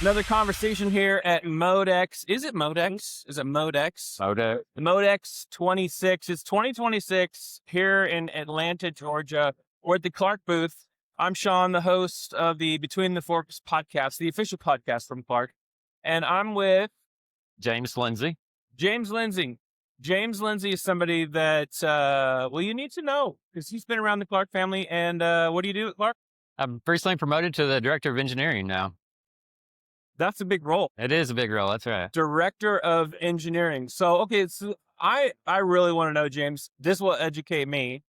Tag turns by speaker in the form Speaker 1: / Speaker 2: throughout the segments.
Speaker 1: Another conversation here at MODEX. Is it MODEX? Is it MODEX?
Speaker 2: MODEX.
Speaker 1: The MODEX 26. It's 2026 here in Atlanta, Georgia. We're at the Clark booth. I'm Sean, the host of the Between the Forks podcast, the official podcast from Clark. And I'm with
Speaker 2: James Lindsay.
Speaker 1: James Lindsay. James Lindsay is somebody that, you need to know because he's been around the Clark family. And what do you do at Clark?
Speaker 2: I'm recently promoted to the director of engineering now.
Speaker 1: That's a big role.
Speaker 2: It is a big role. That's right.
Speaker 1: Director of engineering. So, okay, so I really want to know, James, this will educate me.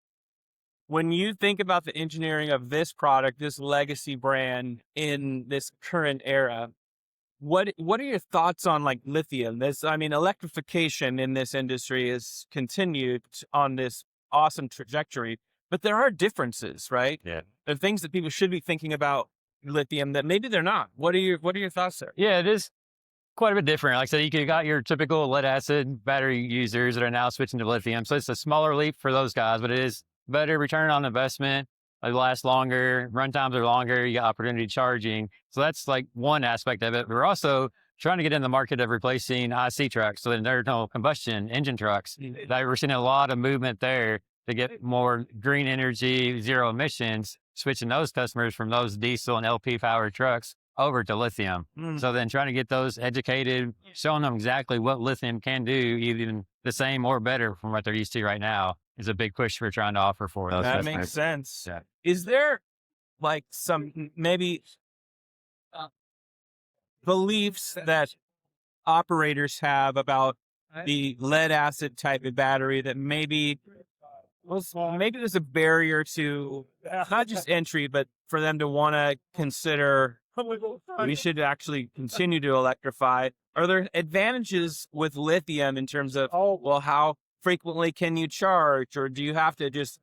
Speaker 1: When you think about the engineering of this product, this legacy brand in this current era, what are your thoughts on like lithium? Electrification in this industry is continued on this awesome trajectory, but there are differences, right?
Speaker 2: Yeah.
Speaker 1: There are things that people should be thinking about lithium that maybe they're not. What are your thoughts there?
Speaker 2: Yeah, it is quite a bit different. Like I said, you got your typical lead acid battery users that are now switching to lithium. So it's a smaller leap for those guys, but it is better return on investment. It lasts longer, run times are longer, you got opportunity charging. So that's like one aspect of it. We're also trying to get in the market of replacing IC trucks, so the internal combustion engine trucks. We're seeing a lot of movement there to get more green energy, zero emissions, switching those customers from those diesel and LP powered trucks over to lithium. So then trying to get those educated, showing them exactly what lithium can do, even the same or better from what they're used to right now, is a big push we're trying to offer for those.
Speaker 1: That makes sense.
Speaker 2: Yeah.
Speaker 1: Is there like some maybe beliefs that operators have about the lead acid type of battery that maybe there's a barrier to not just entry, but for them to want to consider we should actually continue to electrify? Are there advantages with lithium in terms of, how frequently can you charge, or do you have to just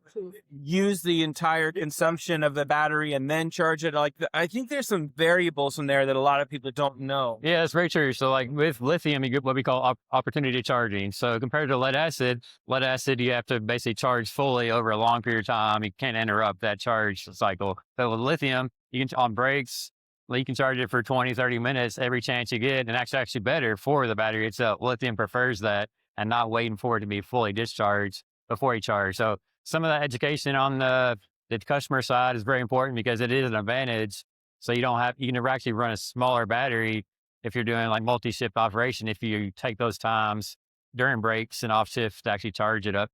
Speaker 1: use the entire consumption of the battery and then charge it? I think there's some variables in there that a lot of people don't know.
Speaker 2: Yeah, that's very true. So like with lithium, you get what we call opportunity charging. So compared to lead acid, you have to basically charge fully over a long period of time. You can't interrupt that charge cycle. So with lithium, you can, on breaks, you can charge it for 20, 30 minutes every chance you get. And that's actually better for the battery itself. Lithium prefers that, and not waiting for it to be fully discharged before you charge. So some of that education on the customer side is very important because it is an advantage. So you can actually run a smaller battery if you're doing like multi-shift operation, if you take those times during breaks and off shift to actually charge it up,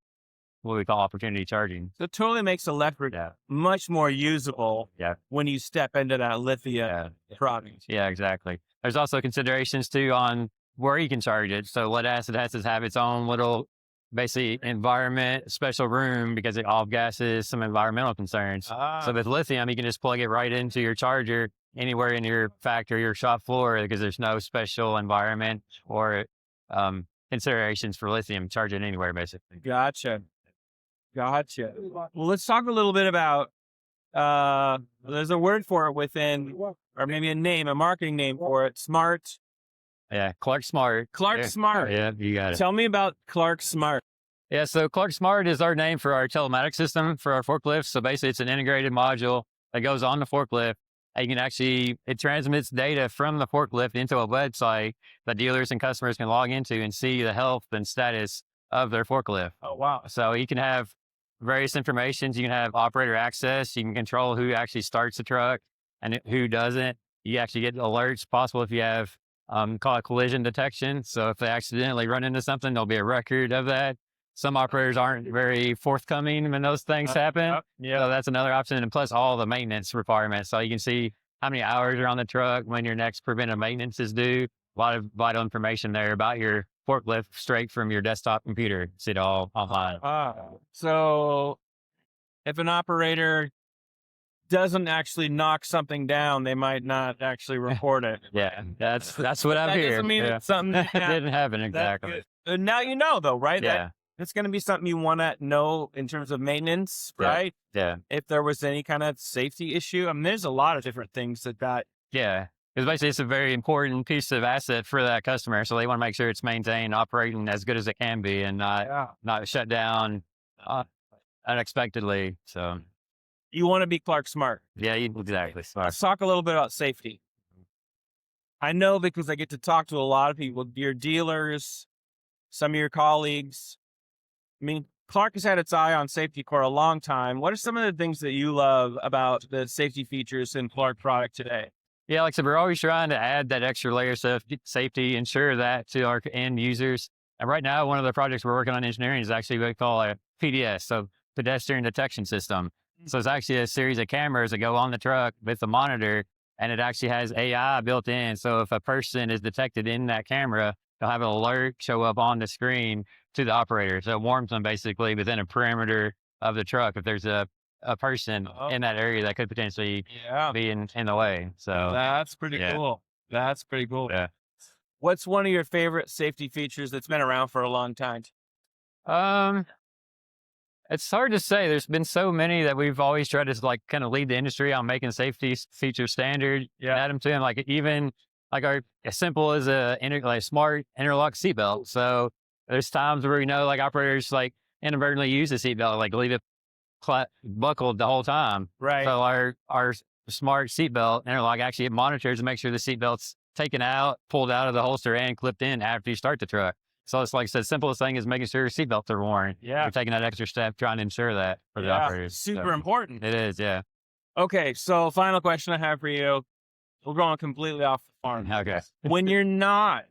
Speaker 2: what we call opportunity charging.
Speaker 1: So it totally makes electric much more usable when you step into that lithium product.
Speaker 2: Yeah, exactly. There's also considerations too on where you can charge it. So lead acid has to have its own little, basically environment, special room because it off gases some environmental concerns. So with lithium, you can just plug it right into your charger anywhere in your factory or shop floor because there's no special environment or considerations for lithium. Charge it anywhere, basically.
Speaker 1: Gotcha. Well, let's talk a little bit about, there's a word for it within, or maybe a marketing name for it, smart.
Speaker 2: Yeah, Clark Smart.
Speaker 1: Smart.
Speaker 2: Yeah, you got it.
Speaker 1: Tell me about Clark Smart.
Speaker 2: Yeah, so Clark Smart is our name for our telematics system for our forklifts. So basically it's an integrated module that goes on the forklift. And you can it transmits data from the forklift into a website that dealers and customers can log into and see the health and status of their forklift.
Speaker 1: Oh, wow.
Speaker 2: So you can have various informations. You can have operator access. You can control who actually starts the truck and who doesn't. You actually get alerts possible if you have call it collision detection. So if they accidentally run into something, there'll be a record of that. Some operators aren't very forthcoming when those things happen. So that's another option. And plus all the maintenance requirements. So you can see how many hours are on the truck, when your next preventive maintenance is due. A lot of vital information there about your forklift straight from your desktop computer. See it all online.
Speaker 1: So if an operator doesn't actually knock something down, they might not actually report it.
Speaker 2: Yeah, that's what I'm hearing.
Speaker 1: Doesn't mean it's something that
Speaker 2: didn't happen exactly.
Speaker 1: Now you know, though, right?
Speaker 2: Yeah,
Speaker 1: that's going to be something you want to know in terms of maintenance, right?
Speaker 2: Yeah.
Speaker 1: If there was any kind of safety issue, there's a lot of different things that.
Speaker 2: Yeah, because basically it's a very important piece of asset for that customer, so they want to make sure it's maintained, operating as good as it can be, and not shut down unexpectedly. So.
Speaker 1: You want to be Clark Smart.
Speaker 2: Yeah, exactly. Smart.
Speaker 1: Let's talk a little bit about safety. I know because I get to talk to a lot of people, your dealers, some of your colleagues. I mean, Clark has had its eye on safety for a long time. What are some of the things that you love about the safety features in Clark product today?
Speaker 2: Yeah, like I said, we're always trying to add that extra layer of safety, ensure that to our end users. And right now, one of the projects we're working on in engineering is actually what we call a PDS, so pedestrian detection system. So it's actually a series of cameras that go on the truck with the monitor, and it actually has AI built in. So if a person is detected in that camera, they'll have an alert show up on the screen to the operator. So it warns them basically within a perimeter of the truck if there's a person in that area that could potentially be in the way. So
Speaker 1: that's pretty cool. That's pretty cool.
Speaker 2: Yeah.
Speaker 1: What's one of your favorite safety features that's been around for a long time?
Speaker 2: It's hard to say. There's been so many that we've always tried to like kind of lead the industry on making safety features standard. Add them to them. Like even like as simple as like smart interlock seatbelt. So there's times where like operators like inadvertently use the seatbelt, like leave it buckled the whole time.
Speaker 1: Right.
Speaker 2: So our smart seatbelt interlock actually monitors and makes sure the seatbelt's taken out, pulled out of the holster, and clipped in after you start the truck. So it's like I said, simplest thing is making sure seatbelts are worn.
Speaker 1: Yeah.
Speaker 2: You're taking that extra step, trying to ensure that for the operators.
Speaker 1: Super important.
Speaker 2: It is, yeah.
Speaker 1: Okay, so final question I have for you. We're going completely off the farm.
Speaker 2: Okay.
Speaker 1: when you're not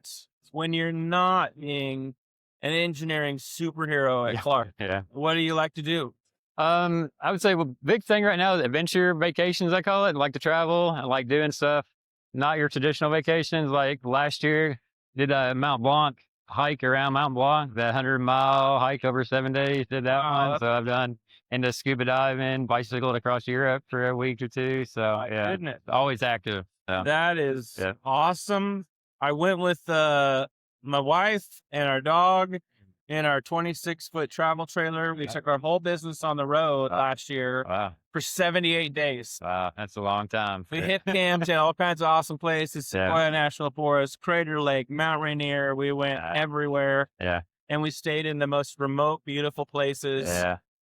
Speaker 1: being an engineering superhero at Clark, what do you like to do?
Speaker 2: I would say big thing right now is adventure vacations, I call it. I like to travel. I like doing stuff, not your traditional vacations. Like last year, did a Mount Blanc hike around Mount Blanc, the 100-mile hike over 7 days, did that one. So I've done into scuba diving, bicycled across Europe for a week or two. So
Speaker 1: Goodness.
Speaker 2: Always active. So.
Speaker 1: That is awesome. I went with my wife and our dog in our 26-foot travel trailer. We took our whole business on the road last year for 78 days.
Speaker 2: Wow, that's a long time.
Speaker 1: We hit camps in all kinds of awesome places, Sequoia National Forest, Crater Lake, Mount Rainier. We went everywhere. And we stayed in the most remote, beautiful places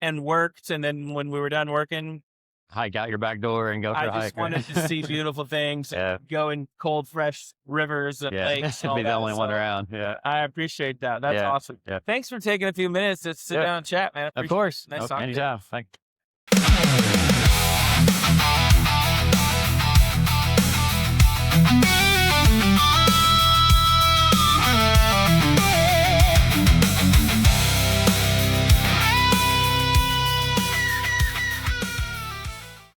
Speaker 1: and worked. And then when we were done working,
Speaker 2: hike out your back door and go for a hike.
Speaker 1: I just wanted to see beautiful things, go in cold, fresh rivers and lakes.
Speaker 2: Be the only one around.
Speaker 1: I appreciate that. That's awesome. Thanks for taking a few minutes to sit down and chat, man.
Speaker 2: Of course.
Speaker 1: Nice talking to you.
Speaker 2: Anytime. Thank you.